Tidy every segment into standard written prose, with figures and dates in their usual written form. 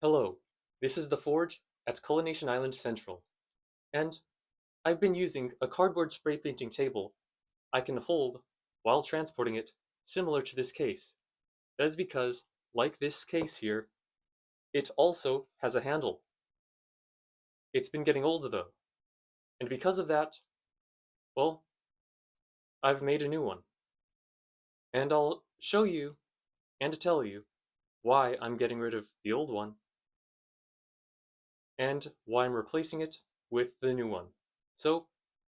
Hello, this is the Forge at Culination Island Central, and I've been using a cardboard spray painting table I can hold while transporting it, similar to this case. That is because, like this case here, it also has a handle. It's been getting old though, and because of that, well, I've made a new one. And I'll show you and tell you why I'm getting rid of the old one and why I'm replacing it with the new one. So,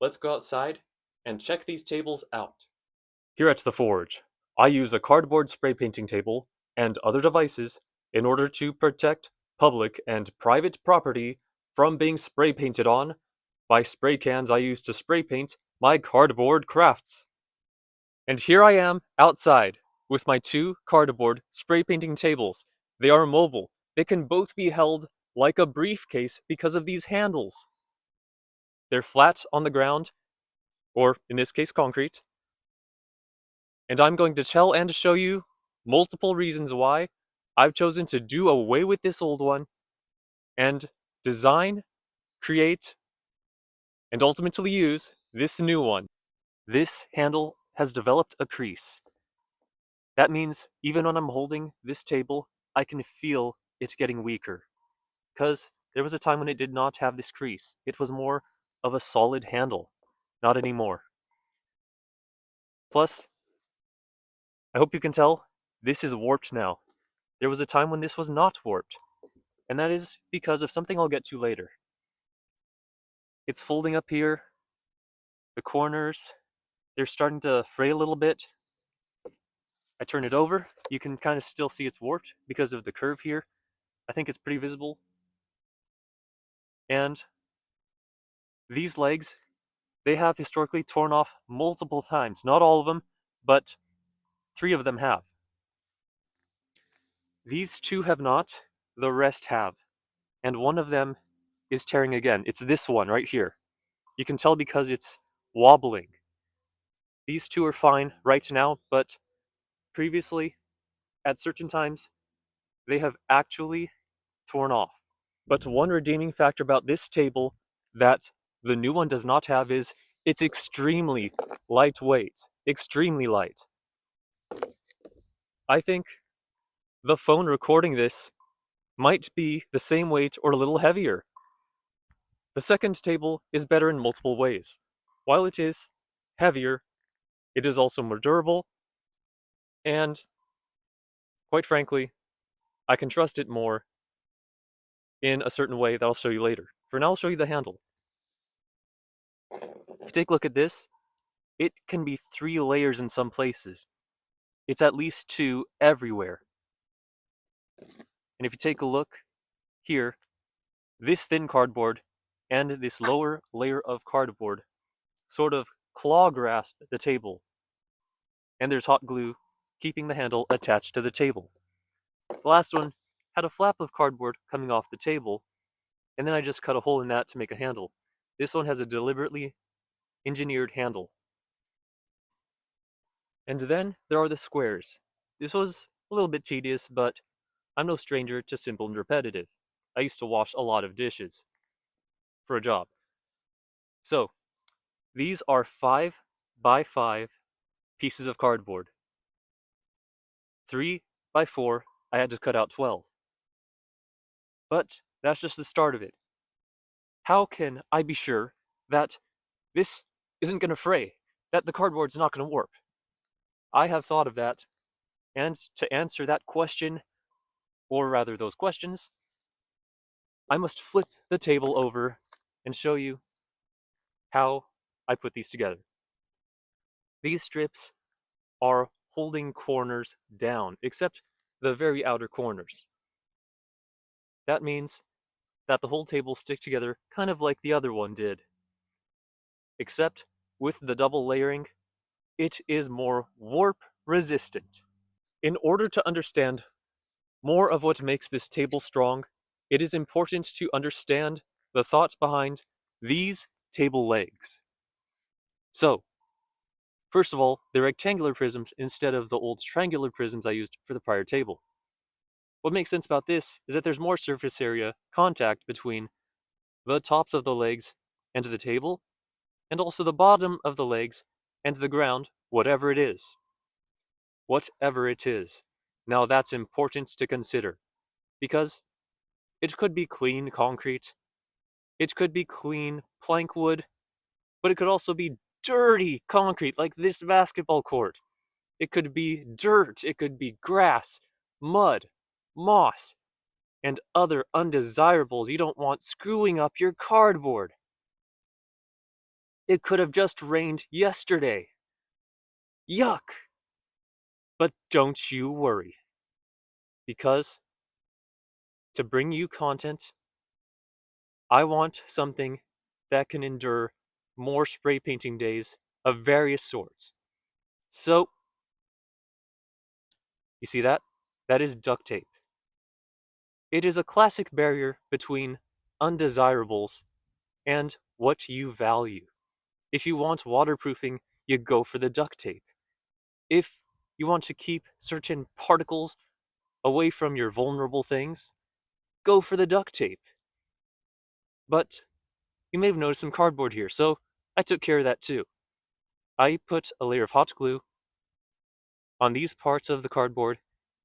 let's go outside and check these tables out. Here at the Forge, I use a cardboard spray painting table and other devices in order to protect public and private property from being spray painted on by spray cans I use to spray paint my cardboard crafts. And here I am outside with my two cardboard spray painting tables. They are mobile. They can both be held like a briefcase because of these handles. They're flat on the ground, or in this case, concrete. And I'm going to tell and show you multiple reasons why I've chosen to do away with this old one and design, create, and ultimately use this new one. This handle has developed a crease. That means even when I'm holding this table, I can feel it getting weaker. Because there was a time when it did not have this crease. It was more of a solid handle. Not anymore. Plus, I hope you can tell, this is warped now. There was a time when this was not warped, and that is because of something I'll get to later. It's folding up here, the corners, they're starting to fray a little bit. I turn it over, you can kind of still see it's warped because of the curve here. I think it's pretty visible. And these legs, they have historically torn off multiple times. Not all of them, but 3 of them have. These 2 have not, the rest have. And one of them is tearing again. It's this one right here. You can tell because it's wobbling. These 2 are fine right now, but previously, at certain times, they have actually torn off. But one redeeming factor about this table that the new one does not have is it's extremely lightweight. Extremely light. I think the phone recording this might be the same weight or a little heavier. The second table is better in multiple ways. While it is heavier, it is also more durable, and quite frankly, I can trust it more in a certain way that I'll show you later. For now, I'll show you the handle. If you take a look at this, it can be 3 layers in some places. It's at least 2 everywhere. And if you take a look here, this thin cardboard and this lower layer of cardboard sort of claw grasp the table. And there's hot glue keeping the handle attached to the table. The last one had a flap of cardboard coming off the table, and then I just cut a hole in that to make a handle. This one has a deliberately engineered handle. And then there are the squares. This was a little bit tedious, but I'm no stranger to simple and repetitive. I used to wash a lot of dishes for a job. So, these are 5 by 5 pieces of cardboard. 3 by 4, I had to cut out 12. But that's just the start of it. How can I be sure that this isn't going to fray, that the cardboard's not going to warp? I have thought of that, and to answer that question, or rather those questions, I must flip the table over and show you how I put these together. These strips are holding corners down, except the very outer corners. That means that the whole table stick together kind of like the other one did. Except with the double layering, it is more warp resistant. In order to understand more of what makes this table strong, it is important to understand the thought behind these table legs. So, first of all, they're rectangular prisms instead of the old triangular prisms I used for the prior table. What makes sense about this is that there's more surface area contact between the tops of the legs and the table, and also the bottom of the legs and the ground, whatever it is. Whatever it is. Now that's important to consider, because it could be clean concrete, it could be clean plank wood, but it could also be dirty concrete like this basketball court. It could be dirt, it could be grass, mud, moss, and other undesirables you don't want screwing up your cardboard. It could have just rained yesterday. Yuck! But don't you worry, because to bring you content, I want something that can endure more spray painting days of various sorts. So, you see that? That is duct tape. It is a classic barrier between undesirables and what you value. If you want waterproofing, you go for the duct tape. If you want to keep certain particles away from your vulnerable things, go for the duct tape. But you may have noticed some cardboard here, so I took care of that too. I put a layer of hot glue on these parts of the cardboard,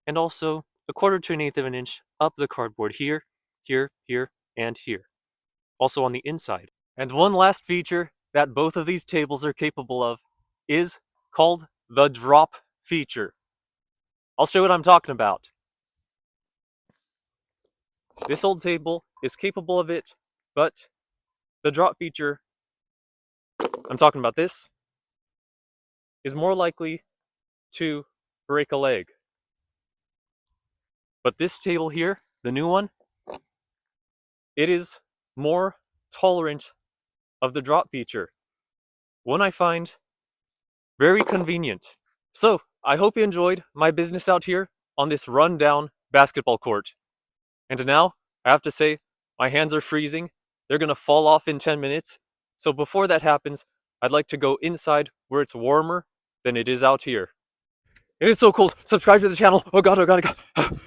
and also a 1/4 to 1/8 of an inch up the cardboard here, here, here, and here. Also on the inside. And one last feature that both of these tables are capable of is called the drop feature. I'll show you what I'm talking about. This old table is capable of it, but the drop feature, I'm talking about this, is more likely to break a leg. But this table here, the new one, it is more tolerant of the drop feature. One I find very convenient. So, I hope you enjoyed my business out here on this rundown basketball court. And now, I have to say, my hands are freezing. They're gonna fall off in 10 minutes. So before that happens, I'd like to go inside where it's warmer than it is out here. It is so cold. Subscribe to the channel. Oh god, oh god, oh god.